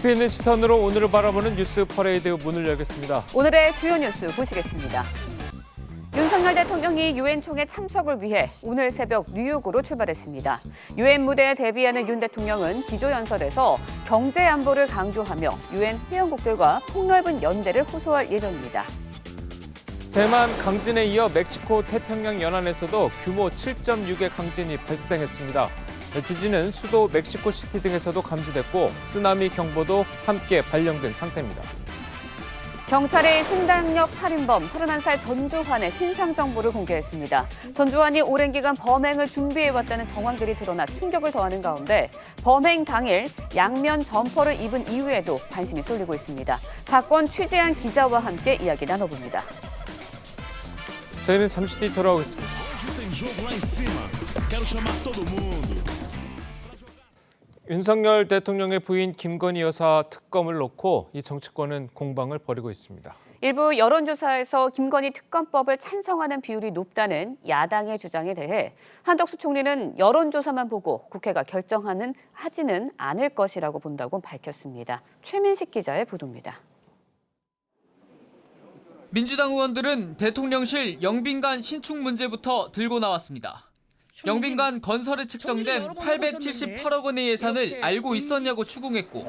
깊이 있는 시선으로 오늘을 바라보는 뉴스 퍼레이드 문을 열겠습니다. 오늘의 주요 뉴스 보시겠습니다. 윤석열 대통령이 유엔 총회 참석을 위해 오늘 새벽 뉴욕으로 출발했습니다. 유엔 무대에 대비하는 윤 대통령은 기조연설에서 경제 안보를 강조하며 유엔 회원국들과 폭넓은 연대를 호소할 예정입니다. 대만 강진에 이어 멕시코 태평양 연안에서도 규모 7.6의 강진이 발생했습니다. 지진은 수도 멕시코시티 등에서도 감지됐고 쓰나미 경보도 함께 발령된 상태입니다. 경찰이 신당역 살인범 31살 전주환의 신상 정보를 공개했습니다. 전주환이 오랜 기간 범행을 준비해왔다는 정황들이 드러나 충격을 더하는 가운데 범행 당일 양면 점퍼를 입은 이후에도 관심이 쏠리고 있습니다. 사건 취재한 기자와 함께 이야기 나눠봅니다. 저희는 잠시 뒤 돌아오겠습니다. 윤석열 대통령의 부인 김건희 여사 특검을 놓고 이 정치권은 공방을 벌이고 있습니다. 일부 여론조사에서 김건희 특검법을 찬성하는 비율이 높다는 야당의 주장에 대해 한덕수 총리는 여론조사만 보고 국회가 하지는 않을 것이라고 본다고 밝혔습니다. 최민식 기자의 보도입니다. 민주당 의원들은 대통령실 영빈관 신축 문제부터 들고 나왔습니다. 영빈관 건설에 책정된 878억 원의 예산을 알고 있었냐고 추궁했고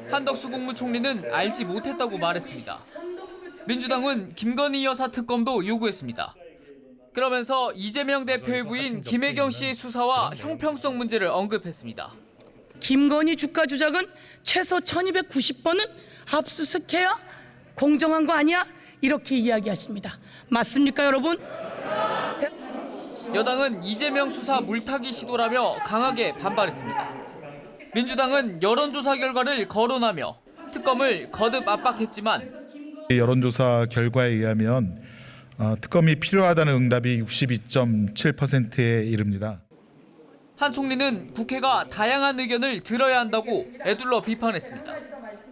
한덕수 국무총리는 알지 못했다고 말했습니다. 민주당은 김건희 여사 특검도 요구했습니다. 그러면서 이재명 대표의 부인 김혜경 씨의 수사와 형평성 문제를 언급했습니다. 김건희 주가 조작은 최소 1290번은 압수수색해야 공정한 거 아니야? 이렇게 이야기하십니다. 맞습니까, 여러분? 여당은 이재명 수사 물타기 시도라며 강하게 반발했습니다. 민주당은 여론조사 결과를 거론하며 특검을 거듭 압박했지만 여론조사 결과에 의하면 특검이 필요하다는 응답이 62.7%에 이릅니다. 한 총리는 국회가 다양한 의견을 들어야 한다고 애둘러 비판했습니다.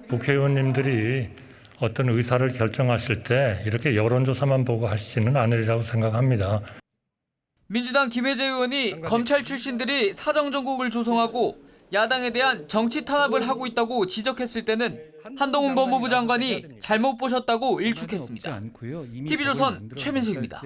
국회의원님들이 어떤 의사를 결정하실 때 이렇게 여론조사만 보고 하시지는 않으리라고 생각합니다. 민주당 김혜재 의원이 검찰 출신들이 사정정국을 조성하고 야당에 대한 정치 탄압을 하고 있다고 지적했을 때는 한동훈 법무부 장관이 잘못 보셨다고 일축했습니다. TV조선 최민식입니다.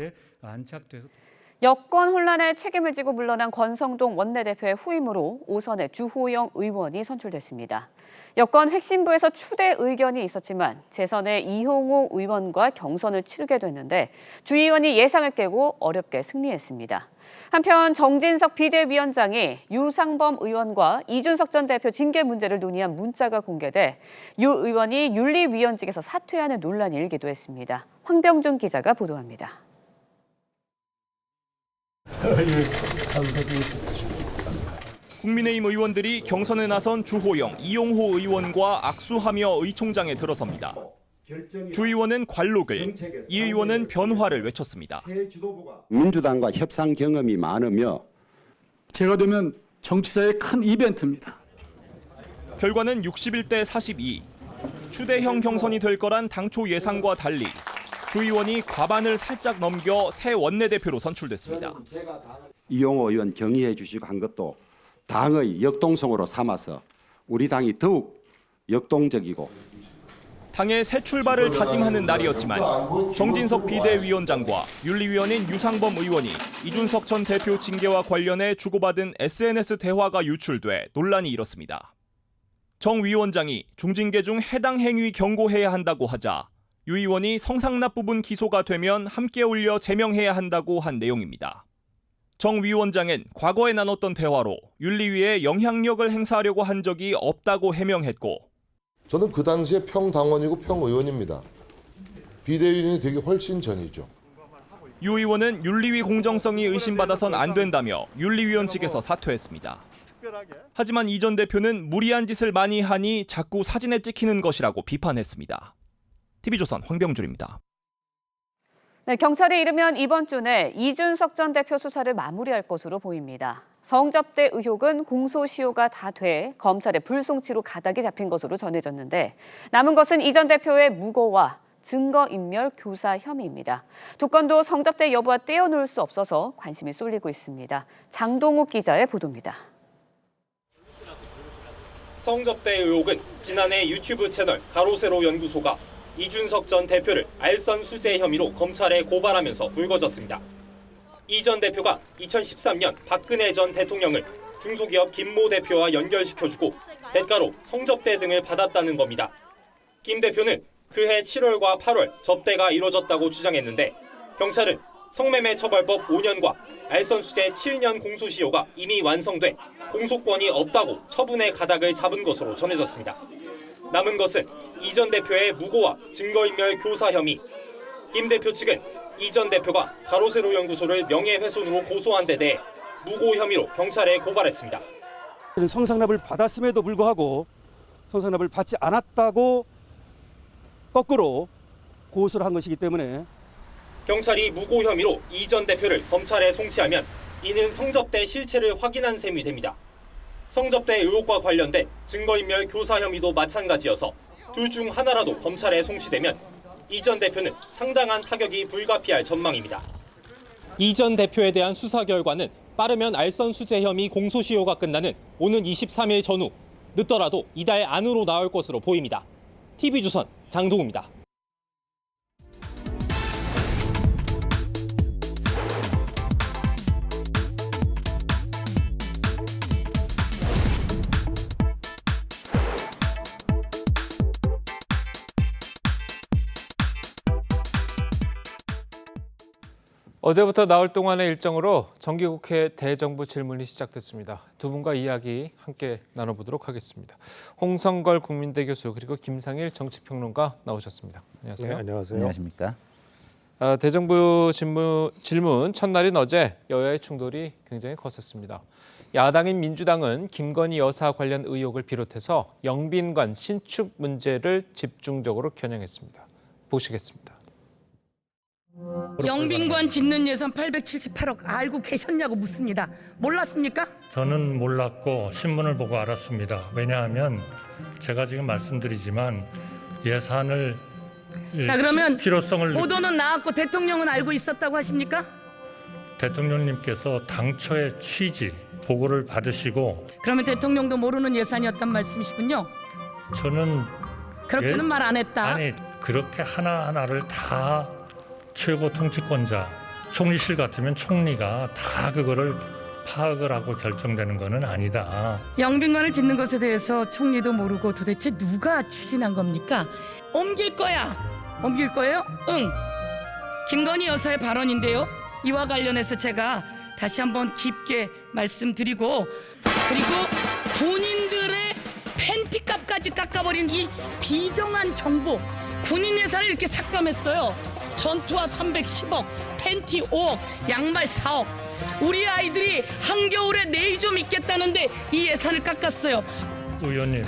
여권 혼란에 책임을 지고 물러난 권성동 원내대표의 후임으로 오선의 주호영 의원이 선출됐습니다. 여권 핵심부에서 추대 의견이 있었지만 재선에 이홍호 의원과 경선을 치르게 됐는데 주 의원이 예상을 깨고 어렵게 승리했습니다. 한편 정진석 비대위원장이 유상범 의원과 이준석 전 대표 징계 문제를 논의한 문자가 공개돼 유 의원이 윤리위원직에서 사퇴하는 논란이 일기도 했습니다. 황병준 기자가 보도합니다. 국민의힘 의원들이 경선에 나선 주호영, 이용호 의원과 악수하며 의총장에 들어섭니다. 주 의원은 관록을, 이 의원은 변화를 외쳤습니다. 민주당과 협상 경험이 많으며 제가 되면 정치사의 큰 이벤트입니다. 결과는 61대 42. 추대형 경선이 될 거란 당초 예상과 달리 주 의원이 과반을 살짝 넘겨 새 원내대표로 선출됐습니다. 이용호 의원 경의해 주시고 한 것도 당의 역동성으로 삼아서 우리 당이 더욱 역동적이고 당의 새 출발을 다짐하는 날이었지만 정진석 비대위원장과 윤리위원인 유상범 의원이 이준석 전 대표 징계와 관련해 주고받은 SNS 대화가 유출돼 논란이 일었습니다. 정 위원장이 중징계 중 해당 행위 경고해야 한다고 하자 유 의원이 성상납 부분 기소가 되면 함께 올려 제명해야 한다고 한 내용입니다. 정 위원장은 과거에 나눴던 대화로 윤리위에 영향력을 행사하려고 한 적이 없다고 해명했고 저는 그 당시에 평당원이고 평의원입니다. 비대위원이 되기 훨씬 전이죠. 유 의원은 윤리위 공정성이 의심받아선 안 된다며 윤리위원직에서 사퇴했습니다. 하지만 이 전 대표는 무리한 짓을 많이 하니 자꾸 사진에 찍히는 것이라고 비판했습니다. TV조선 황병준입니다. 네, 경찰이 이르면 이번 주 내 이준석 전 대표 수사를 마무리할 것으로 보입니다. 성접대 의혹은 공소시효가 다 돼 검찰의 불송치로 가닥이 잡힌 것으로 전해졌는데 남은 것은 이 전 대표의 무고와 증거인멸 교사 혐의입니다. 두 건도 성접대 여부와 떼어놓을 수 없어서 관심이 쏠리고 있습니다. 장동욱 기자의 보도입니다. 성접대 의혹은 지난해 유튜브 채널 가로세로 연구소가 이준석 전 대표를 알선 수재 혐의로 검찰에 고발하면서 불거졌습니다. 이 전 대표가 2013년 박근혜 전 대통령을 중소기업 김모 대표와 연결시켜주고 대가로 성접대 등을 받았다는 겁니다. 김 대표는 그해 7월과 8월 접대가 이뤄졌다고 주장했는데 경찰은 성매매 처벌법 5년과 알선 수재 7년 공소시효가 이미 완성돼 공소권이 없다고 처분의 가닥을 잡은 것으로 전해졌습니다. 남은 것은 이 전 대표의 무고와 증거인멸 교사 혐의. 김 대표 측은 이 전 대표가 가로세로 연구소를 명예훼손으로 고소한 데 대해 무고 혐의로 경찰에 고발했습니다. 성상납을 받았음에도 불구하고 성상납을 받지 않았다고 거꾸로 고소를 한 것이기 때문에 경찰이 무고 혐의로 이 전 대표를 검찰에 송치하면 이는 성접대 실체를 확인한 셈이 됩니다. 성접대 의혹과 관련된 증거인멸 교사 혐의도 마찬가지여서 둘 중 하나라도 검찰에 송치되면 이 전 대표는 상당한 타격이 불가피할 전망입니다. 이 전 대표에 대한 수사 결과는 빠르면 알선 수재 혐의 공소시효가 끝나는 오는 23일 전후, 늦더라도 이달 안으로 나올 것으로 보입니다. TV조선 장동우입니다. 어제부터 나흘 동안의 일정으로 정기국회 대정부 질문이 시작됐습니다. 두 분과 이야기 함께 나눠보도록 하겠습니다. 홍성걸 국민대 교수 그리고 김상일 정치평론가 나오셨습니다. 안녕하세요. 네, 안녕하세요. 안녕하십니까. 대정부 질문 첫날인 어제 여야의 충돌이 굉장히 컸었습니다. 야당인 민주당은 김건희 여사 관련 의혹을 비롯해서 영빈관 신축 문제를 집중적으로 겨냥했습니다. 보시겠습니다. 영빈관 짓는 예산 878억 알고 계셨냐고 묻습니다. 몰랐습니까? 저는 몰랐고 신문을 보고 알았습니다. 왜냐하면 제가 지금 말씀드리지만 예산을 자, 그러면 필요성을 보도는 나왔고 대통령은 알고 있었다고 하십니까? 대통령님께서 당초의 취지 보고를 받으시고 그러면 대통령도 모르는 예산이었단 말씀이시군요. 저는 그렇게는 말 안 했다. 아니 그렇게 하나하나를 다 최고 통치권자 총리실 같으면 총리가 다 그거를 파악을 하고 결정되는 것은 아니다. 영빈관을 짓는 것에 대해서 총리도 모르고 도대체 누가 추진한 겁니까? 옮길 거야. 옮길 거예요? 응. 김건희 여사의 발언인데요. 이와 관련해서 제가 다시 한번 깊게 말씀드리고 그리고 군인들의 팬티값까지 깎아버린 이 비정한 정보. 군인 예산을 이렇게 삭감했어요. 전투화 310억, 팬티 5억, 양말 4억. 우리 아이들이 한겨울에 내일 좀 입겠다는데 이 예산을 깎았어요. 의원님,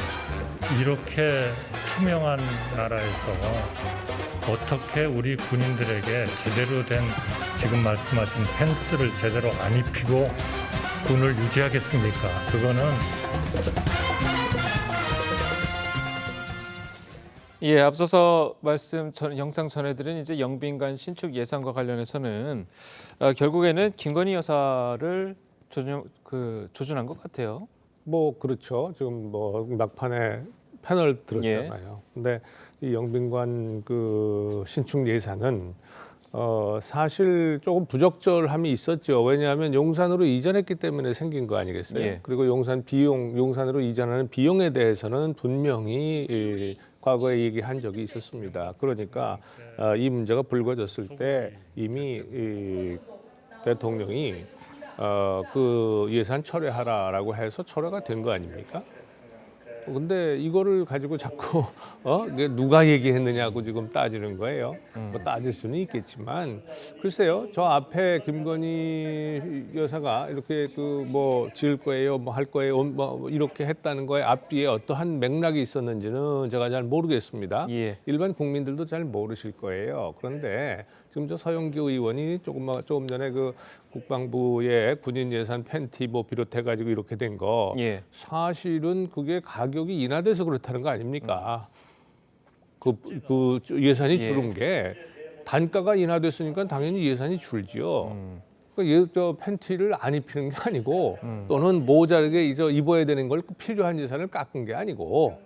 이렇게 투명한 나라에서 어떻게 우리 군인들에게 제대로 된 지금 말씀하신 펜스를 제대로 안 입히고 군을 유지하겠습니까? 그거는 예, 앞서서 영상 전해드린 이제 영빈관 신축 예산과 관련해서는 결국에는 김건희 여사를 조준한 것 같아요. 뭐 그렇죠. 지금 뭐 막판에 패널 들었잖아요. 근데 이 영빈관 그 신축 예산은 사실 조금 부적절함이 있었죠. 왜냐하면 용산으로 이전했기 때문에 생긴 거 아니겠어요? 예. 그리고 용산으로 이전하는 비용에 대해서는 분명히 과거에 얘기한 적이 있었습니다. 그러니까 이 문제가 불거졌을 때 이미 대통령이 그 예산 철회하라라고 해서 철회가 된 거 아닙니까? 근데 이거를 가지고 자꾸 이게 누가 얘기했느냐고 지금 따지는 거예요. 뭐 따질 수는 있겠지만 글쎄요. 저 앞에 김건희 여사가 이렇게 그 뭐 지을 거예요, 뭐 할 거예요, 뭐 이렇게 했다는 거에 앞뒤에 어떠한 맥락이 있었는지는 제가 잘 모르겠습니다. 예. 일반 국민들도 잘 모르실 거예요. 그런데 지금 저 서영교 의원이 조금 전에 그 국방부의 군인 예산 팬티 뭐 비롯해가지고 이렇게 된 거 예. 사실은 그게 가격이 인하돼서 그렇다는 거 아닙니까? 그 예산이 예. 줄은 게 단가가 인하됐으니까 당연히 예산이 줄지요. 저 팬티를 안 입히는 게 아니고 또는 모자르게 입어야 되는 걸 필요한 예산을 깎은 게 아니고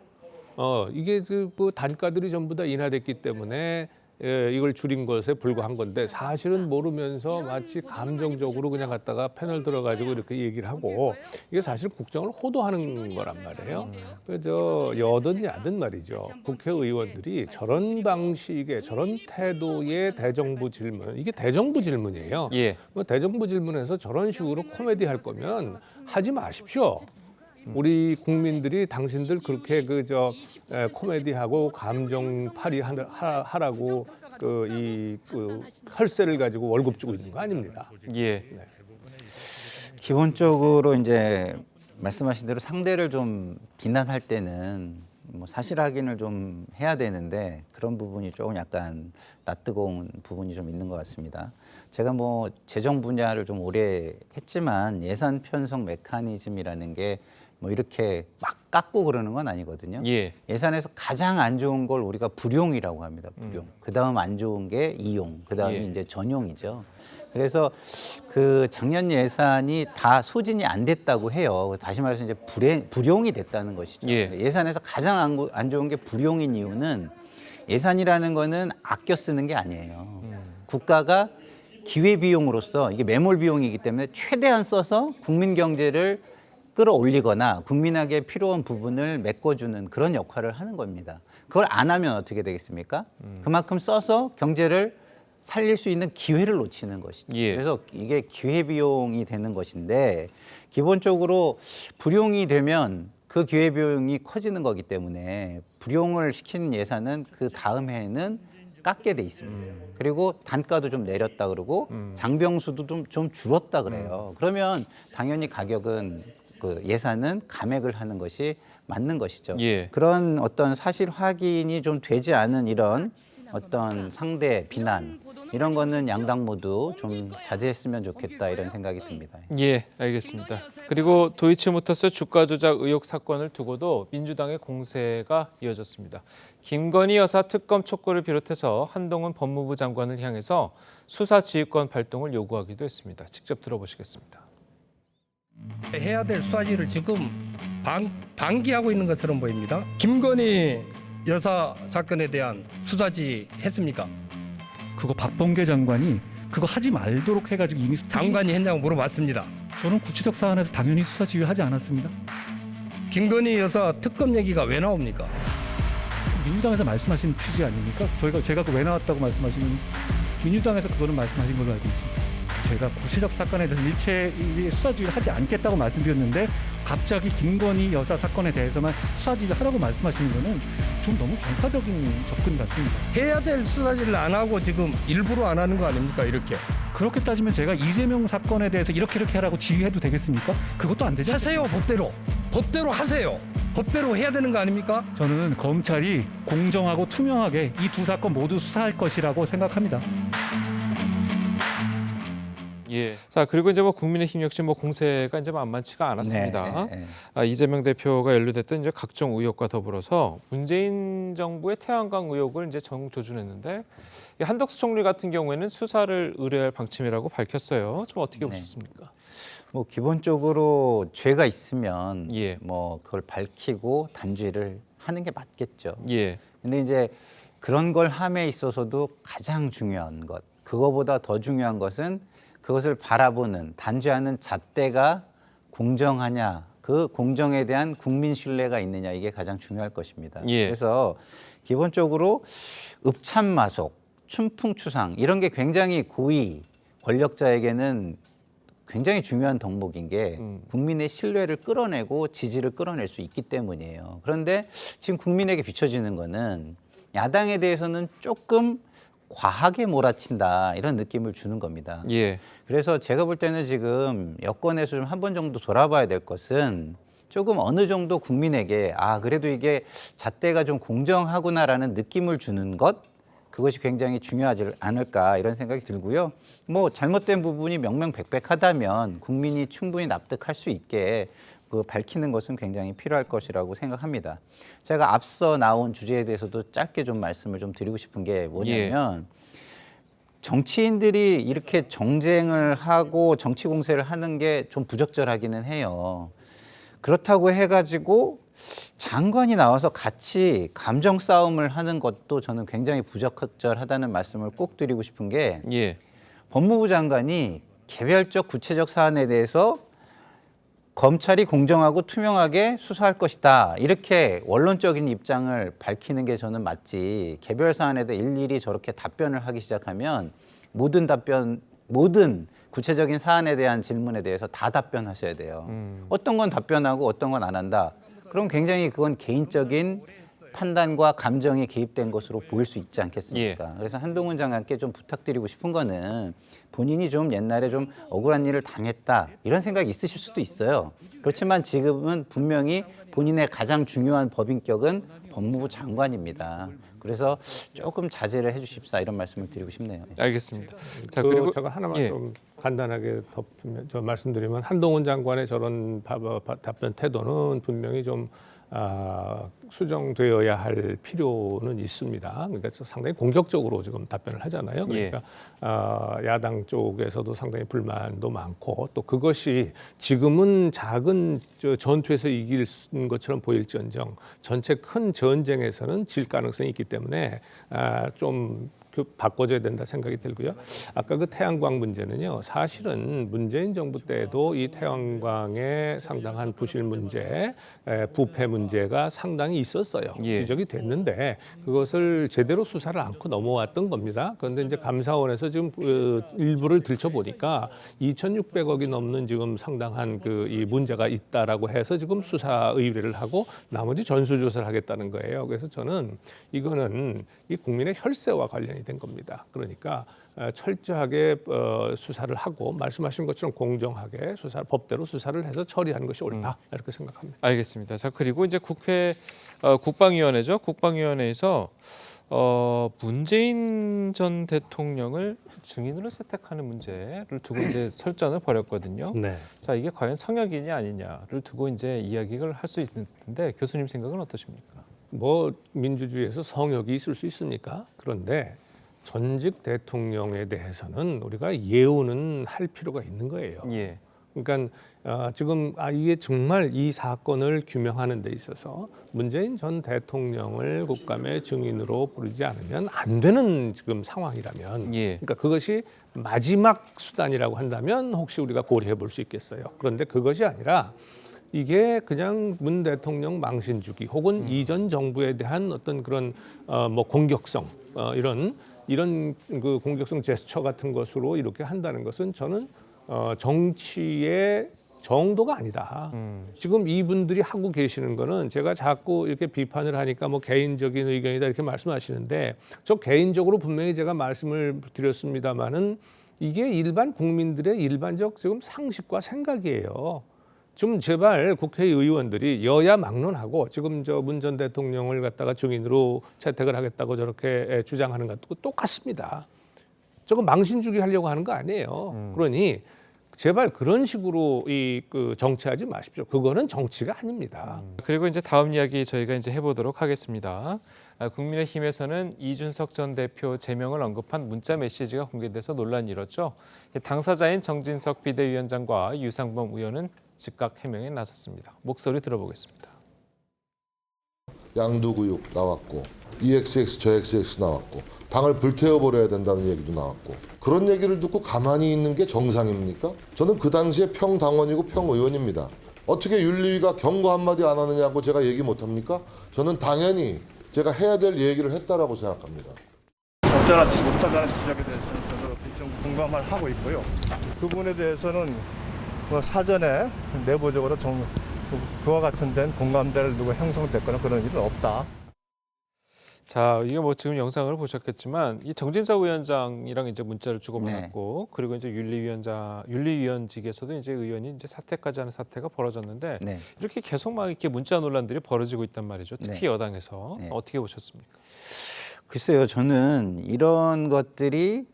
이게 그 단가들이 전부 다 인하됐기 때문에 이걸 줄인 것에 불과한 건데 사실은 모르면서 마치 감정적으로 그냥 갖다가 패널 들어가지고 이렇게 얘기를 하고 이게 사실 국정을 호도하는 거란 말이에요. 그저 여든 야든 말이죠. 국회의원들이 저런 방식의 저런 태도의 대정부 질문 이게 대정부 질문이에요. 예. 대정부 질문에서 저런 식으로 코미디 할 거면 하지 마십시오. 우리 국민들이 당신들 그렇게 코미디하고 감정팔이 하라고 혈세를 가지고 월급 주고 있는 거 아닙니다. 예. 네. 기본적으로 이제 말씀하신 대로 상대를 좀 비난할 때는 뭐 사실 확인을 좀 해야 되는데 그런 부분이 조금 약간 낯뜨거운 부분이 좀 있는 것 같습니다. 제가 뭐 재정 분야를 좀 오래 했지만 예산 편성 메커니즘이라는 게 뭐 이렇게 막 깎고 그러는 건 아니거든요. 예. 예산에서 가장 안 좋은 걸 우리가 불용이라고 합니다. 불용. 그다음 안 좋은 게 이용. 그다음이 예. 이제 전용이죠. 그래서 그 작년 예산이 다 소진이 안 됐다고 해요. 다시 말해서 이제 불용이 됐다는 것이죠. 예. 예산에서 가장 안 좋은 게 불용인 이유는 예산이라는 거는 아껴 쓰는 게 아니에요. 국가가 기회비용으로서 이게 매몰 비용이기 때문에 최대한 써서 국민 경제를 끌어올리거나 국민에게 필요한 부분을 메꿔주는 그런 역할을 하는 겁니다. 그걸 안 하면 어떻게 되겠습니까? 그만큼 써서 경제를 살릴 수 있는 기회를 놓치는 것이죠. 예. 그래서 이게 기회비용이 되는 것인데 기본적으로 불용이 되면 그 기회비용이 커지는 거기 때문에 불용을 시키는 예산은 그 다음 해에는 깎게 돼 있습니다. 그리고 단가도 좀 내렸다 그러고 장병수도 좀 줄었다 그래요. 그러면 당연히 가격은 그 예산은 감액을 하는 것이 맞는 것이죠. 예. 그런 어떤 사실 확인이 좀 되지 않은 이런 어떤 상대 비난 이런 거는 양당 모두 좀 자제했으면 좋겠다 이런 생각이 듭니다. 예, 알겠습니다. 그리고 도이치모터스 주가 조작 의혹 사건을 두고도 민주당의 공세가 이어졌습니다. 김건희 여사 특검 촉구를 비롯해서 한동훈 법무부 장관을 향해서 수사 지휘권 발동을 요구하기도 했습니다. 직접 들어보시겠습니다. 해야 될 수사지를 지금 방기하고 있는 것처럼 보입니다. 김건희 여사 사건에 대한 수사지 했습니까? 그거 박범계 장관이 그거 하지 말도록 해가지고 이미 장관이 했냐고 물어봤습니다. 저는 구체적 사안에서 당연히 수사 지휘하지 않았습니다. 김건희 여사 특검 얘기가 왜 나옵니까? 민주당에서 말씀하신 취지 아닙니까? 제가 그 왜 나왔다고 말씀하시는 민주당에서 그거는 말씀하신 걸로 알고 있습니다. 제가 구체적 사건에 대해서 일체 수사 지휘를 하지 않겠다고 말씀드렸는데 갑자기 김건희 여사 사건에 대해서만 수사 지휘를 하라고 말씀하시는 거는 좀 너무 정파적인 접근 같습니다. 해야 될 수사지를 안 하고 지금 일부러 안 하는 거 아닙니까? 이렇게. 그렇게 따지면 제가 이재명 사건에 대해서 이렇게 하라고 지휘해도 되겠습니까? 그것도 안 되죠. 하세요, 법대로. 법대로 하세요. 법대로 해야 되는 거 아닙니까? 저는 검찰이 공정하고 투명하게 이 두 사건 모두 수사할 것이라고 생각합니다. 예. 자, 그리고 이제 뭐 국민의힘 역시 뭐 공세가 이제 만만치가 않았습니다. 이재명 대표가 연루됐던 이제 각종 의혹과 더불어서 문재인 정부의 태양광 의혹을 이제 정조준했는데 한덕수 총리 같은 경우에는 수사를 의뢰할 방침이라고 밝혔어요. 좀 어떻게 보셨습니까? 뭐 기본적으로 죄가 있으면 예. 뭐 그걸 밝히고 단죄를 하는 게 맞겠죠. 예. 근데 이제 그런 걸 함에 있어서도 가장 중요한 것, 그거보다 더 중요한 것은 그것을 바라보는 단죄하는 잣대가 공정하냐, 그 공정에 대한 국민 신뢰가 있느냐, 이게 가장 중요할 것입니다. 예. 그래서 기본적으로 읍참마속, 춘풍추상 이런 게 굉장히 고위 권력자에게는 굉장히 중요한 덕목인 게 국민의 신뢰를 끌어내고 지지를 끌어낼 수 있기 때문이에요. 그런데 지금 국민에게 비춰지는 거는 야당에 대해서는 조금 과하게 몰아친다 이런 느낌을 주는 겁니다. 예. 그래서 제가 볼 때는 지금 여권에서 좀 한 번 정도 돌아봐야 될 것은 조금 어느 정도 국민에게 그래도 이게 잣대가 좀 공정하구나라는 느낌을 주는 것, 그것이 굉장히 중요하지 않을까 이런 생각이 들고요. 뭐 잘못된 부분이 명명백백하다면 국민이 충분히 납득할 수 있게 그 밝히는 것은 굉장히 필요할 것이라고 생각합니다. 제가 앞서 나온 주제에 대해서도 짧게 좀 말씀을 좀 드리고 싶은 게 뭐냐면 정치인들이 이렇게 정쟁을 하고 정치 공세를 하는 게 좀 부적절하기는 해요. 그렇다고 해가지고 장관이 나와서 같이 감정 싸움을 하는 것도 저는 굉장히 부적절하다는 말씀을 꼭 드리고 싶은 게 법무부 장관이 개별적 구체적 사안에 대해서 검찰이 공정하고 투명하게 수사할 것이다. 이렇게 원론적인 입장을 밝히는 게 저는 맞지. 개별 사안에 대해 일일이 저렇게 답변을 하기 시작하면 모든 구체적인 사안에 대한 질문에 대해서 다 답변하셔야 돼요. 어떤 건 답변하고 어떤 건 안 한다. 그럼 굉장히 그건 개인적인 판단과 감정이 개입된 것으로 보일 수 있지 않겠습니까? 그래서 한동훈 장관께 좀 부탁드리고 싶은 거는 본인이 좀 옛날에 좀 억울한 일을 당했다 이런 생각이 있으실 수도 있어요. 그렇지만 지금은 분명히 본인의 가장 중요한 법인격은 법무부 장관입니다. 그래서 조금 자제를 해주십사 이런 말씀을 드리고 싶네요. 알겠습니다. 자, 그리고 제가 하나만 좀 간단하게 더 말씀드리면 한동훈 장관의 저런 답변 태도는 분명히 좀 수정되어야 할 필요는 있습니다. 그러니까 상당히 공격적으로 지금 답변을 하잖아요. 그러니까 야당 쪽에서도 상당히 불만도 많고 또 그것이 지금은 작은 전투에서 이길 것처럼 보일지언정 전체 큰 전쟁에서는 질 가능성이 있기 때문에 좀 바꿔줘야 된다 생각이 들고요. 아까 그 태양광 문제는요. 사실은 문재인 정부 때도 이 태양광의 상당한 부실 문제, 부패 문제가 상당히 있었어요. 지적이 됐는데 그것을 제대로 수사를 않고 넘어왔던 겁니다. 그런데 이제 감사원에서 지금 일부를 들춰보니까 2,600억이 넘는 지금 상당한 이 문제가 있다라고 해서 지금 수사 의뢰를 하고 나머지 전수조사를 하겠다는 거예요. 그래서 저는 이거는 이 국민의 혈세와 관련이 된 겁니다. 그러니까 철저하게 수사를 하고 말씀하신 것처럼 공정하게 법대로 수사를 해서 처리하는 것이 옳다 이렇게 생각합니다. 알겠습니다. 자, 그리고 이제 국회 국방위원회죠. 국방위원회에서 문재인 전 대통령을 증인으로 채택하는 문제를 두고 이제 설전을 벌였거든요. 자, 이게 과연 성역이냐 아니냐를 두고 이제 이야기를 할 수 있는데 교수님 생각은 어떠십니까? 뭐 민주주의에서 성역이 있을 수 있습니까? 그런데 전직 대통령에 대해서는 우리가 예우는 할 필요가 있는 거예요. 그러니까 지금 이게 정말 이 사건을 규명하는 데 있어서 문재인 전 대통령을 국감의 증인으로 부르지 않으면 안 되는 지금 상황이라면 그러니까 그것이 마지막 수단이라고 한다면 혹시 우리가 고려해 볼 수 있겠어요. 그런데 그것이 아니라 이게 그냥 문 대통령 망신 주기 혹은 이전 정부에 대한 어떤 그런 뭐 공격성 이런 그 공격성 제스처 같은 것으로 이렇게 한다는 것은 저는 정치의 정도가 아니다. 지금 이분들이 하고 계시는 거는 제가 자꾸 이렇게 비판을 하니까 뭐 개인적인 의견이다 이렇게 말씀하시는데 저 개인적으로 분명히 제가 말씀을 드렸습니다마는 이게 일반 국민들의 일반적 지금 상식과 생각이에요. 좀 제발 국회의원들이 여야 막론하고 지금 저 문 전 대통령을 갖다가 증인으로 채택을 하겠다고 저렇게 주장하는 것도 똑같습니다. 저거 망신 주기 하려고 하는 거 아니에요. 그러니 제발 그런 식으로 정치하지 마십시오. 그거는 정치가 아닙니다. 그리고 이제 다음 이야기 저희가 이제 해보도록 하겠습니다. 국민의힘에서는 이준석 전 대표 제명을 언급한 문자 메시지가 공개돼서 논란이 일었죠. 당사자인 정진석 비대위원장과 유상범 의원은 즉각 해명에 나섰습니다. 목소리 들어보겠습니다. 양두구육 나왔고 EXX 저 XX 나왔고 당을 불태워버려야 된다는 얘기도 나왔고 그런 얘기를 듣고 가만히 있는 게 정상입니까? 저는 그 당시에 평당원이고 평의원입니다. 어떻게 윤리위가 경고 한마디 안 하느냐고 제가 얘기 못합니까? 저는 당연히 제가 해야 될 얘기를 했다라고 생각합니다. 적절하지 못하다는 지적에 대해서는 저도 좀 공감을 하고 있고요. 그 부분에 대해서는 뭐 사전에 내부적으로 그와 같은 데는 공감대를 누가 형성됐거나 그런 일은 없다. 자, 이게 뭐 지금 영상을 보셨겠지만 이 정진석 위원장이랑 이제 문자를 주고받았고 그리고 이제 윤리위원직에서도 이제 의원이 이제 사퇴까지 하는 사태가 벌어졌는데 이렇게 계속 막 이렇게 문자 논란들이 벌어지고 있단 말이죠. 특히 여당에서 어떻게 보셨습니까? 글쎄요, 저는 이런 것들이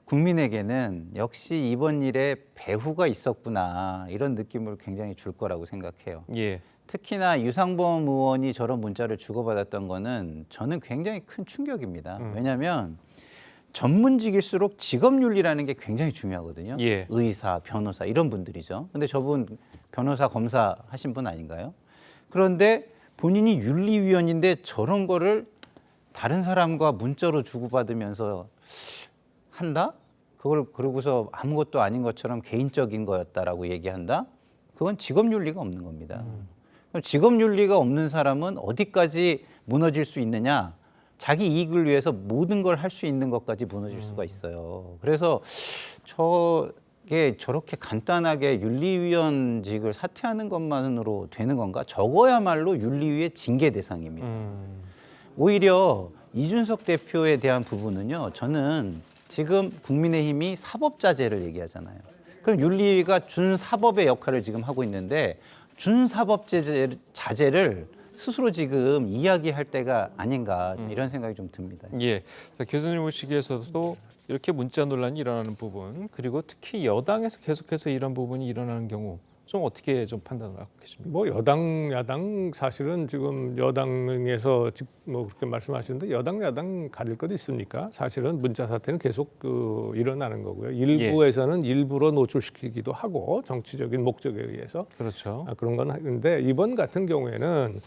국민에게는 역시 이번 일에 배후가 있었구나 이런 느낌을 굉장히 줄 거라고 생각해요. 특히나 유상범 의원이 저런 문자를 주고받았던 거는 저는 굉장히 큰 충격입니다. 왜냐하면 전문직일수록 직업윤리라는 게 굉장히 중요하거든요. 예. 의사, 변호사 이런 분들이죠. 근데 저분 변호사, 검사 하신 분 아닌가요? 그런데 본인이 윤리위원인데 저런 거를 다른 사람과 문자로 주고받으면서 한다? 그걸 그러고서 아무것도 아닌 것처럼 개인적인 거였다라고 얘기한다? 그건 직업윤리가 없는 겁니다. 그럼 직업윤리가 없는 사람은 어디까지 무너질 수 있느냐? 자기 이익을 위해서 모든 걸 할 수 있는 것까지 무너질 수가 있어요. 그래서 저게 저렇게 간단하게 윤리위원직을 사퇴하는 것만으로 되는 건가? 저거야말로 윤리위의 징계 대상입니다. 오히려 이준석 대표에 대한 부분은요. 저는 지금 국민의힘이 사법자제를 얘기하잖아요. 그럼 윤리위가 준사법의 역할을 지금 하고 있는데 준사법자제를 스스로 지금 이야기할 때가 아닌가 이런 생각이 좀 듭니다. 예, 자, 교수님 보시기에서도 이렇게 문자 논란이 일어나는 부분, 그리고 특히 여당에서 계속해서 이런 부분이 일어나는 경우 좀 어떻게 좀 판단을 하고 계십니까? 뭐 여당 야당 사실은 지금 여당에서 뭐 그렇게 말씀하시는데 여당 야당 가릴 것도 있습니까? 사실은 문자 사태는 계속 일어나는 거고요. 일부에서는 일부러 노출시키기도 하고 정치적인 목적에 의해서 그렇죠. 그런 건 하는데 이번 같은 경우에는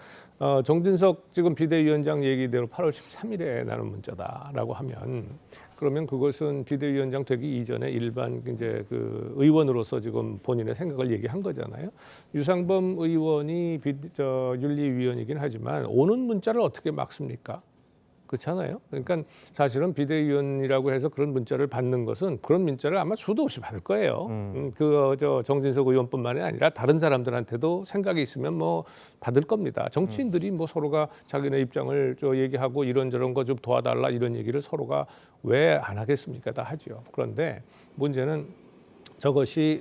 정진석 지금 비대위원장 얘기대로 8월 13일에 나는 문자다라고 하면. 그러면 그것은 비대위원장 되기 이전에 일반 이제 그 의원으로서 지금 본인의 생각을 얘기한 거잖아요. 유상범 의원이 윤리위원이긴 하지만 오는 문자를 어떻게 막습니까? 그렇잖아요. 그러니까 사실은 비대위원이라고 해서 그런 문자를 받는 것은 그런 문자를 아마 수도 없이 받을 거예요. 정진석 의원뿐만이 아니라 다른 사람들한테도 생각이 있으면 뭐 받을 겁니다. 정치인들이 뭐 서로가 자기네 입장을 얘기하고 이런저런 거 좀 도와달라 이런 얘기를 서로가 왜 안 하겠습니까? 다 하죠. 그런데 문제는 저것이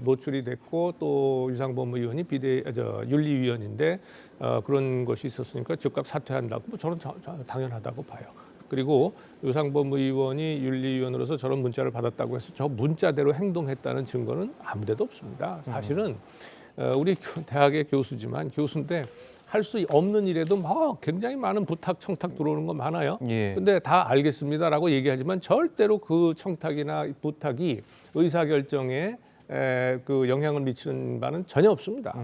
노출이 됐고 또 유상범 의원이 윤리위원인데 그런 것이 있었으니까 즉각 사퇴한다고 뭐 저는 당연하다고 봐요. 그리고 유상범 의원이 윤리위원으로서 저런 문자를 받았다고 해서 저 문자대로 행동했다는 증거는 아무데도 없습니다. 사실은 우리 대학의 교수지만 교수인데 할 수 없는 일에도 뭐 굉장히 많은 부탁, 청탁 들어오는 거 많아요. 근데 다 알겠습니다라고 얘기하지만 절대로 그 청탁이나 부탁이 의사결정에 그 영향을 미치는 바는 전혀 없습니다.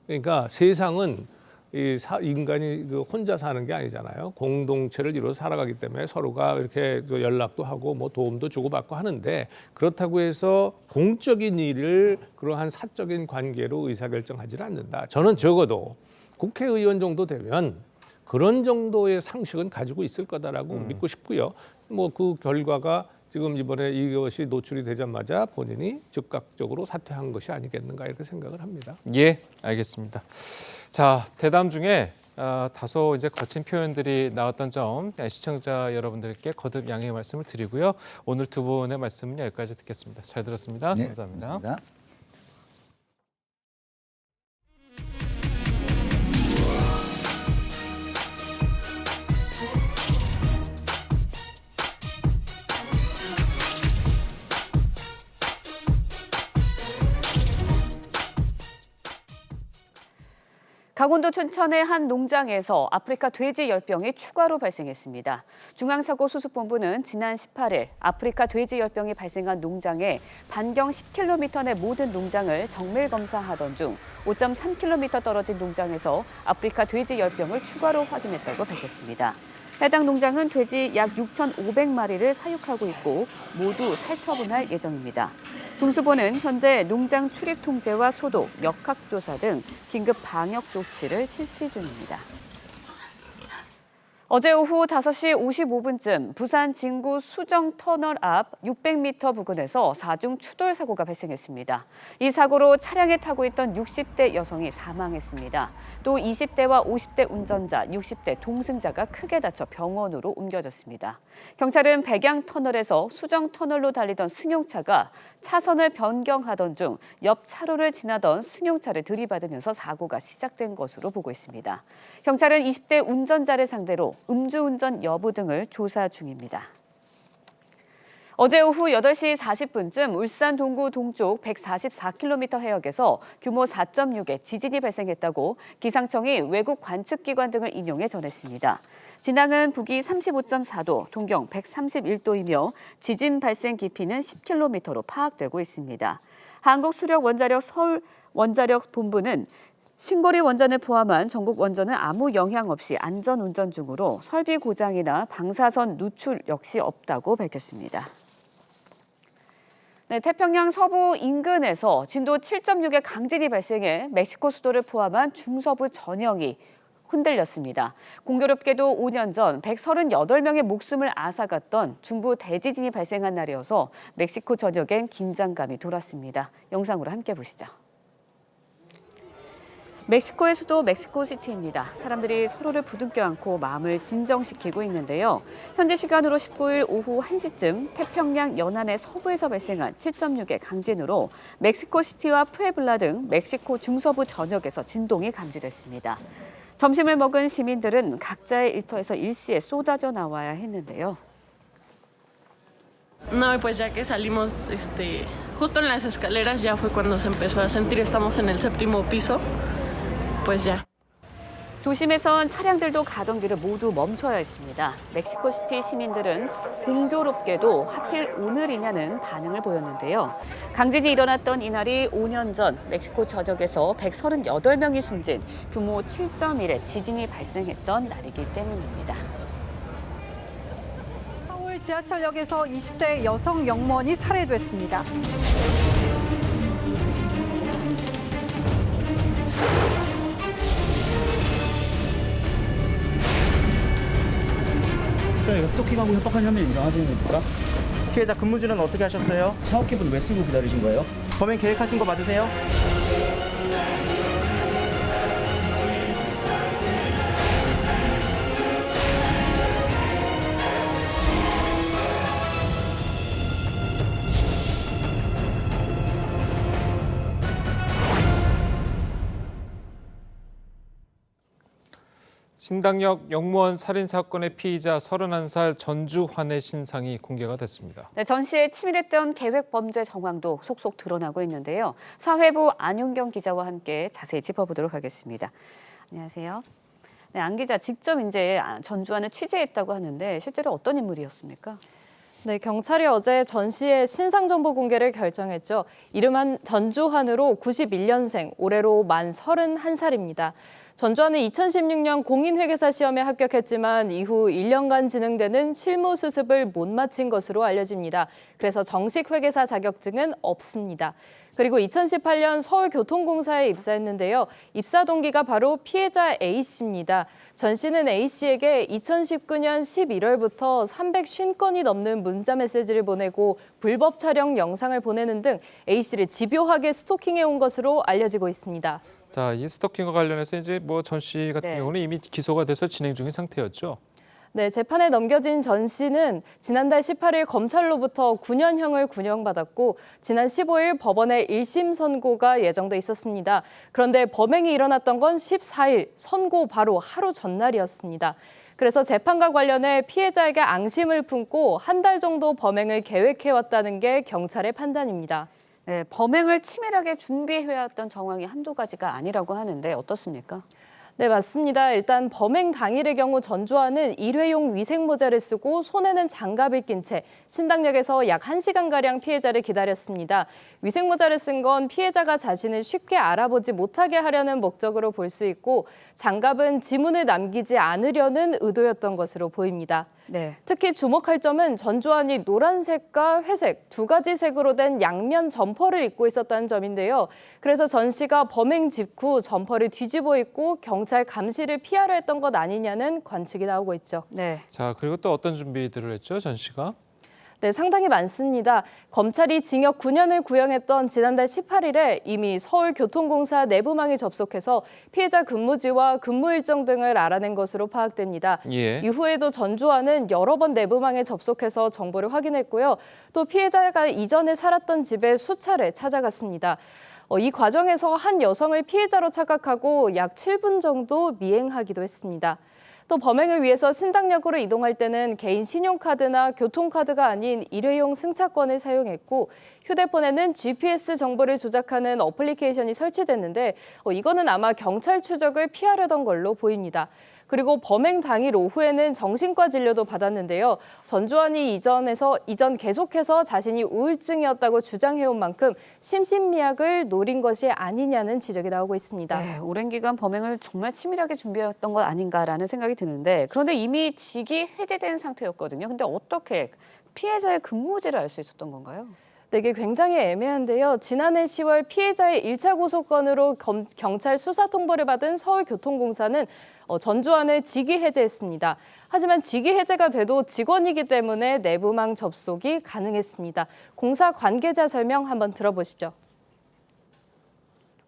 그러니까 세상은 인간이 혼자 사는 게 아니잖아요. 공동체를 이루어 살아가기 때문에 서로가 이렇게 연락도 하고 뭐 도움도 주고받고 하는데 그렇다고 해서 공적인 일을 그러한 사적인 관계로 의사결정하지는 않는다. 저는 적어도 국회의원 정도 되면 그런 정도의 상식은 가지고 있을 거다라고 믿고 싶고요. 뭐 그 결과가 지금 이번에 이것이 노출이 되자마자 본인이 즉각적으로 사퇴한 것이 아니겠는가 이렇게 생각을 합니다. 예, 알겠습니다. 자, 대담 중에 다소 이제 거친 표현들이 나왔던 점 시청자 여러분들께 거듭 양해의 말씀을 드리고요. 오늘 두 분의 말씀은 여기까지 듣겠습니다. 잘 들었습니다. 네, 감사합니다. 감사합니다. 강원도 춘천의 한 농장에서 아프리카 돼지 열병이 추가로 발생했습니다. 중앙사고수습본부는 지난 18일 아프리카 돼지 열병이 발생한 농장에 반경 10km 내 모든 농장을 정밀 검사하던 중 5.3km 떨어진 농장에서 아프리카 돼지 열병을 추가로 확인했다고 밝혔습니다. 해당 농장은 돼지 약 6,500마리를 사육하고 있고 모두 살처분할 예정입니다. 중수본은 현재 농장 출입 통제와 소독, 역학조사 등 긴급 방역 조치를 실시 중입니다. 어제 오후 5시 55분쯤 부산 진구 수정터널 앞 600m 부근에서 4중 추돌 사고가 발생했습니다. 이 사고로 차량에 타고 있던 60대 여성이 사망했습니다. 또 20대와 50대 운전자, 60대 동승자가 크게 다쳐 병원으로 옮겨졌습니다. 경찰은 백양터널에서 수정터널로 달리던 승용차가 차선을 변경하던 중 옆 차로를 지나던 승용차를 들이받으면서 사고가 시작된 것으로 보고 있습니다. 경찰은 20대 운전자를 상대로 음주운전 여부 등을 조사 중입니다. 어제 오후 8시 40분쯤 울산 동구 동쪽 144km 해역에서 규모 4.6의 지진이 발생했다고 기상청이 외국 관측기관 등을 인용해 전했습니다. 진앙은 북위 35.4도, 동경 131도이며 지진 발생 깊이는 10km로 파악되고 있습니다. 한국수력원자력 서울 원자력 본부는 신고리 원전을 포함한 전국 원전은 아무 영향 없이 안전운전 중으로 설비 고장이나 방사선 누출 역시 없다고 밝혔습니다. 네, 태평양 서부 인근에서 진도 7.6의 강진이 발생해 멕시코 수도를 포함한 중서부 전역이 흔들렸습니다. 공교롭게도 5년 전 138명의 목숨을 앗아갔던 중부 대지진이 발생한 날이어서 멕시코 전역엔 긴장감이 돌았습니다. 영상으로 함께 보시죠. 멕시코의 수도 멕시코시티입니다. 사람들이 서로를 부둥켜 안고 마음을 진정시키고 있는데요. 현지 시간으로 19일 오후 1시쯤 태평양 연안의 서부에서 발생한 7.6의 강진으로 멕시코시티와 푸에블라 등 멕시코 중서부 전역에서 진동이 감지됐습니다. 점심을 먹은 시민들은 각자의 일터에서 일시에 쏟아져 나와야 했는데요. No, pues ya que salimos, justo en las escaleras ya fue cuando se empezó a sentir, estamos en el 7º piso, pues ya. 도심에선 차량들도 가던 길을 모두 멈춰야 했습니다. 멕시코시티 시민들은 공교롭게도 하필 오늘이냐는 반응을 보였는데요. 강진이 일어났던 이날이 5년 전 멕시코 전역에서 138명이 숨진 규모 7.1의 지진이 발생했던 날이기 때문입니다. 서울 지하철역에서 20대 여성 영무원이 살해됐습니다. 이거 스토킹하고 협박한 혐의 인정하시는 겁니까? 피해자 근무지는 어떻게 하셨어요? 차업기분 왜 쓰고 기다리신 거예요? 범행 계획하신 거 맞으세요? 신당역 영무원 살인 사건의 피의자 31살 전주환의 신상이 공개가 됐습니다. 네, 전 씨의 치밀했던 계획 범죄 정황도 속속 드러나고 있는데요. 사회부 안윤경 기자와 함께 자세히 짚어보도록 하겠습니다. 안녕하세요. 네, 안 기자, 직접 이제 전주환을 취재했다고 하는데 실제로 어떤 인물이었습니까? 네, 경찰이 어제 전 씨의 신상 정보 공개를 결정했죠. 이름은 전주환으로 91년생, 올해로 만 31살입니다. 전주환은 2016년 공인회계사 시험에 합격했지만 이후 1년간 진행되는 실무 수습을 못 마친 것으로 알려집니다. 그래서 정식 회계사 자격증은 없습니다. 그리고 2018년 서울교통공사에 입사했는데요. 입사 동기가 바로 피해자 A씨입니다. 전 씨는 A씨에게 2019년 11월부터 350건이 넘는 문자 메시지를 보내고 불법 촬영 영상을 보내는 등 A씨를 집요하게 스토킹해 온 것으로 알려지고 있습니다. 자, 이 스토킹과 관련해서 이제 전 씨 같은 경우는 이미 기소가 돼서 진행 중인 상태였죠. 네, 재판에 넘겨진 전 씨는 지난달 18일 검찰로부터 9년형을 구형받았고 지난 15일 법원에 1심 선고가 예정돼 있었습니다. 그런데 범행이 일어났던 건 14일, 선고 바로 하루 전날이었습니다. 그래서 재판과 관련해 피해자에게 앙심을 품고 한 달 정도 범행을 계획해왔다는 게 경찰의 판단입니다. 네, 범행을 치밀하게 준비해왔던 정황이 한두 가지가 아니라고 하는데 어떻습니까? 네, 맞습니다. 일단 범행 당일의 경우 전주환은 일회용 위생 모자를 쓰고 손에는 장갑을 낀 채 신당역에서 약 1시간가량 피해자를 기다렸습니다. 위생 모자를 쓴 건 피해자가 자신을 쉽게 알아보지 못하게 하려는 목적으로 볼 수 있고 장갑은 지문을 남기지 않으려는 의도였던 것으로 보입니다. 네. 특히 주목할 점은 전주환이 노란색과 회색 두 가지 색으로 된 양면 점퍼를 입고 있었다는 점인데요. 그래서 전 씨가 범행 직후 점퍼를 뒤집어 입고 경찰 감시를 피하려 했던 것 아니냐는 관측이 나오고 있죠. 네. 자, 그리고 또 어떤 준비들을 했죠, 전 씨가? 네, 상당히 많습니다. 검찰이 징역 9년을 구형했던 지난달 18일에 이미 서울교통공사 내부망에 접속해서 피해자 근무지와 근무 일정 등을 알아낸 것으로 파악됩니다. 예. 이후에도 전주환은 여러 번 내부망에 접속해서 정보를 확인했고요. 또 피해자가 이전에 살았던 집에 수차례 찾아갔습니다. 이 과정에서 한 여성을 피해자로 착각하고 약 7분 정도 미행하기도 했습니다. 또 범행을 위해서 신당역으로 이동할 때는 개인 신용카드나 교통카드가 아닌 일회용 승차권을 사용했고 휴대폰에는 GPS 정보를 조작하는 어플리케이션이 설치됐는데 이거는 아마 경찰 추적을 피하려던 걸로 보입니다. 그리고 범행 당일 오후에는 정신과 진료도 받았는데요. 전주환이 이전 계속해서 자신이 우울증이었다고 주장해온 만큼 심신미약을 노린 것이 아니냐는 지적이 나오고 있습니다. 네, 오랜 기간 범행을 정말 치밀하게 준비했던 것 아닌가라는 생각이 드는데 그런데 이미 직이 해제된 상태였거든요. 근데 어떻게 피해자의 근무지를 알 수 있었던 건가요? 네, 이게 굉장히 애매한데요. 지난해 10월 피해자의 1차 고소건으로 경찰 수사 통보를 받은 서울교통공사는 전주환을 직위 해제했습니다. 하지만 직위 해제가 돼도 직원이기 때문에 내부망 접속이 가능했습니다. 공사 관계자 설명 한번 들어보시죠.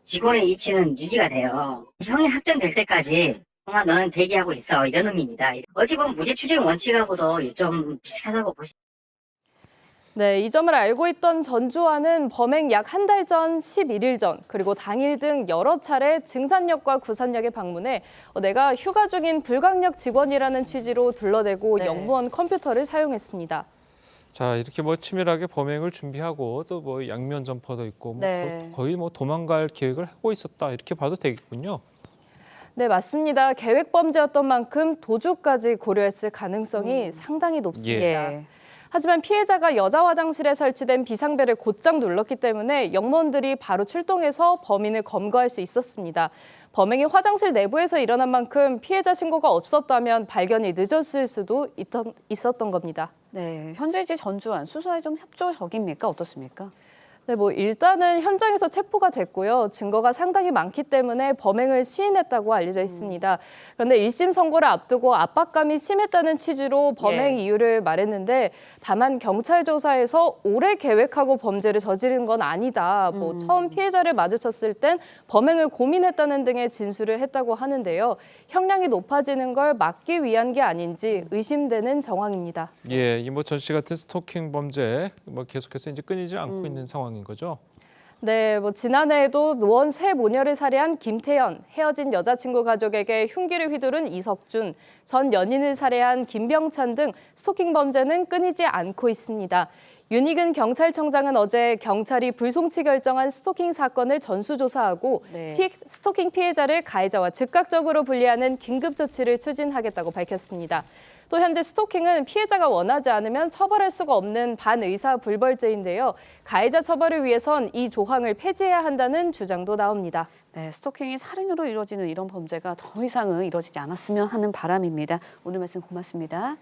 직원의 이치는 유지가 돼요. 형이 확정될 때까지 동안 너는 대기하고 있어, 이런 의미입니다. 어찌 보면 무죄 추정 원칙하고도 좀 비슷하다고 보시면. 네, 이 점을 알고 있던 전주환은 범행 약 한 달 전, 11일 전, 그리고 당일 등 여러 차례 증산역과 구산역에 방문해 내가 휴가 중인 불강력 직원이라는 취지로 둘러대고 영무원 컴퓨터를 사용했습니다. 자, 이렇게 치밀하게 범행을 준비하고 또 양면 점퍼도 있고 네. 거의 도망갈 계획을 하고 있었다 이렇게 봐도 되겠군요. 네, 맞습니다. 계획 범죄였던 만큼 도주까지 고려했을 가능성이 상당히 높습니다. 예. 하지만 피해자가 여자 화장실에 설치된 비상벨을 곧장 눌렀기 때문에 영무원들이 바로 출동해서 범인을 검거할 수 있었습니다. 범행이 화장실 내부에서 일어난 만큼 피해자 신고가 없었다면 발견이 늦었을 수도 있었던 겁니다. 네, 현재지 전주환 수사에 좀 협조적입니까? 어떻습니까? 네, 일단은 현장에서 체포가 됐고요. 증거가 상당히 많기 때문에 범행을 시인했다고 알려져 있습니다. 그런데 1심 선고를 앞두고 압박감이 심했다는 취지로 범행 이유를 말했는데 다만 경찰 조사에서 오래 계획하고 범죄를 저지른 건 아니다. 처음 피해자를 마주쳤을 땐 범행을 고민했다는 등의 진술을 했다고 하는데요. 형량이 높아지는 걸 막기 위한 게 아닌지 의심되는 정황입니다. 예, 이 전 씨 같은 스토킹 범죄 계속해서 이제 끊이지 않고 있는 상황인 거죠? 네, 지난해에도 노원 세 모녀를 살해한 김태현, 헤어진 여자친구 가족에게 흉기를 휘두른 이석준, 전 연인을 살해한 김병찬 등 스토킹 범죄는 끊이지 않고 있습니다. 윤희근 경찰청장은 어제 경찰이 불송치 결정한 스토킹 사건을 전수조사하고 스토킹 피해자를 가해자와 즉각적으로 분리하는 긴급조치를 추진하겠다고 밝혔습니다. 또 현재 스토킹은 피해자가 원하지 않으면 처벌할 수가 없는 반의사 불벌죄인데요. 가해자 처벌을 위해선 이 조항을 폐지해야 한다는 주장도 나옵니다. 네, 스토킹이 살인으로 이루어지는 이런 범죄가 더 이상은 이루어지지 않았으면 하는 바람입니다. 오늘 말씀 고맙습니다.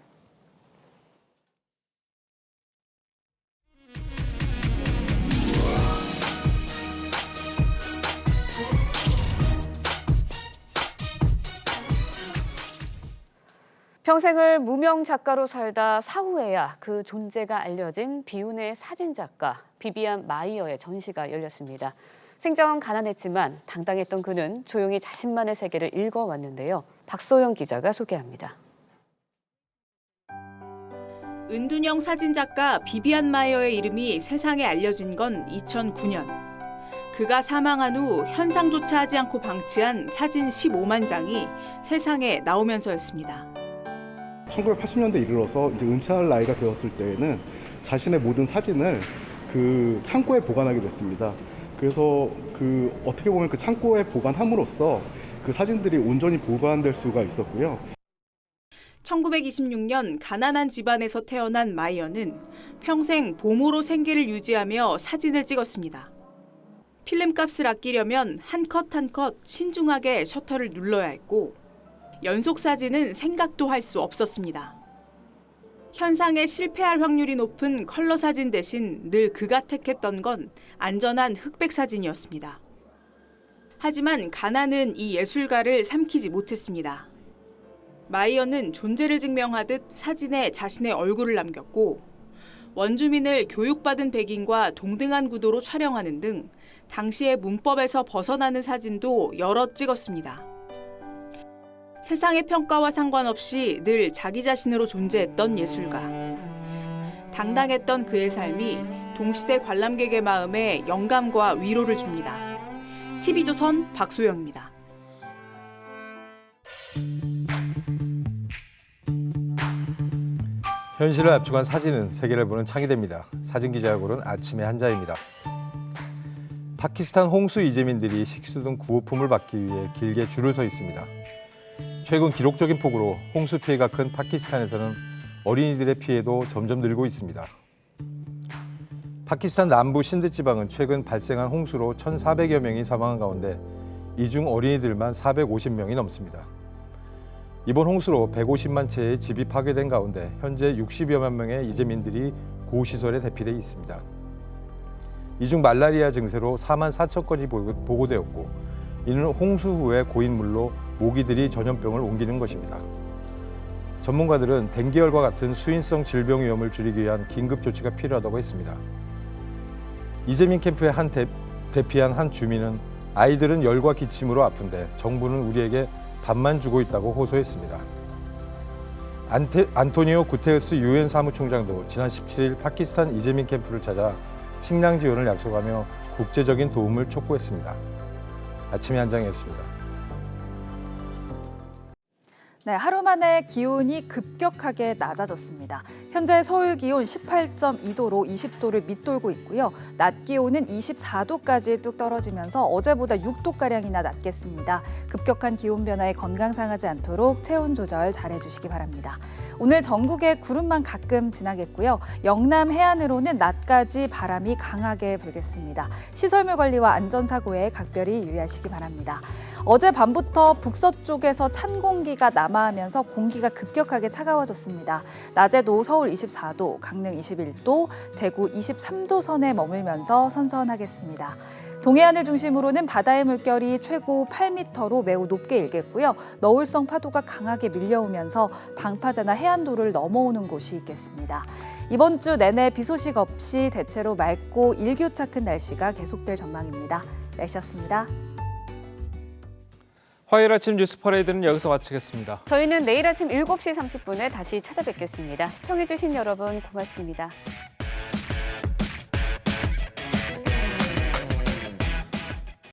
평생을 무명 작가로 살다 사후에야 그 존재가 알려진 비운의 사진작가 비비안 마이어의 전시가 열렸습니다. 생전 가난했지만 당당했던 그는 조용히 자신만의 세계를 읽어왔는데요. 박소영 기자가 소개합니다. 은둔형 사진작가 비비안 마이어의 이름이 세상에 알려진 건 2009년. 그가 사망한 후 현상조차 하지 않고 방치한 사진 15만 장이 세상에 나오면서였습니다. 1980년대 이르러서 이제 은퇴할 나이가 되었을 때에는 자신의 모든 사진을 그 창고에 보관하게 됐습니다. 그래서 어떻게 보면 그 창고에 보관함으로써 그 사진들이 온전히 보관될 수가 있었고요. 1926년 가난한 집안에서 태어난 마이어는 평생 보모로 생계를 유지하며 사진을 찍었습니다. 필름값을 아끼려면 한 컷 한 컷 신중하게 셔터를 눌러야 했고 연속 사진은 생각도 할 수 없었습니다. 현상에 실패할 확률이 높은 컬러 사진 대신 늘 그가 택했던 건 안전한 흑백 사진이었습니다. 하지만 가난은 이 예술가를 삼키지 못했습니다. 마이어는 존재를 증명하듯 사진에 자신의 얼굴을 남겼고 원주민을 교육받은 백인과 동등한 구도로 촬영하는 등 당시의 문법에서 벗어나는 사진도 여러 찍었습니다. 세상의 평가와 상관없이 늘 자기 자신으로 존재했던 예술가. 당당했던 그의 삶이 동시대 관람객의 마음에 영감과 위로를 줍니다. TV조선 박소영입니다. 현실을 압축한 사진은 세계를 보는 창이 됩니다. 사진기자가 고른 아침의 한자입니다. 파키스탄 홍수 이재민들이 식수 등 구호품을 받기 위해 길게 줄을 서 있습니다. 최근 기록적인 폭우로 홍수 피해가 큰 파키스탄에서는 어린이들의 피해도 점점 늘고 있습니다. 파키스탄 남부 신드 지방은 최근 발생한 홍수로 1,400여 명이 사망한 가운데 이 중 어린이들만 450명이 넘습니다. 이번 홍수로 150만 채의 집이 파괴된 가운데 현재 60여만 명의 이재민들이 고시설에 대피돼 있습니다. 이 중 말라리아 증세로 4만 4천 건이 보고되었고 이는 홍수 후에 고인물로 모기들이 전염병을 옮기는 것입니다. 전문가들은 댕기열과 같은 수인성 질병 위험을 줄이기 위한 긴급 조치가 필요하다고 했습니다. 이재민 캠프에 대피한 한 주민은 아이들은 열과 기침으로 아픈데 정부는 우리에게 밥만 주고 있다고 호소했습니다. 안토니오 구테르스 유엔 사무총장도 지난 17일 파키스탄 이재민 캠프를 찾아 식량 지원을 약속하며 국제적인 도움을 촉구했습니다. 아침의 한장이었습니다. 네, 하루 만에 기온이 급격하게 낮아졌습니다. 현재 서울 기온 18.2도로 20도를 밑돌고 있고요. 낮 기온은 24도까지 뚝 떨어지면서 어제보다 6도가량이나 낮겠습니다. 급격한 기온 변화에 건강 상하지 않도록 체온 조절 잘해주시기 바랍니다. 오늘 전국에 구름만 가끔 지나겠고요. 영남 해안으로는 낮까지 바람이 강하게 불겠습니다. 시설물 관리와 안전사고에 각별히 유의하시기 바랍니다. 어제 밤부터 북서쪽에서 찬 공기가 남하하면서 공기가 급격하게 차가워졌습니다. 낮에도 서울 24도, 강릉 21도, 대구 23도 선에 머물면서 선선하겠습니다. 동해안을 중심으로는 바다의 물결이 최고 8m로 매우 높게 일겠고요. 너울성 파도가 강하게 밀려오면서 방파제나 해안도를 넘어오는 곳이 있겠습니다. 이번 주 내내 비 소식 없이 대체로 맑고 일교차 큰 날씨가 계속될 전망입니다. 날씨였습니다. 화요일 아침 뉴스 퍼레이드는 여기서 마치겠습니다. 저희는 내일 아침 7시 30분에 다시 찾아뵙겠습니다. 시청해주신 여러분 고맙습니다.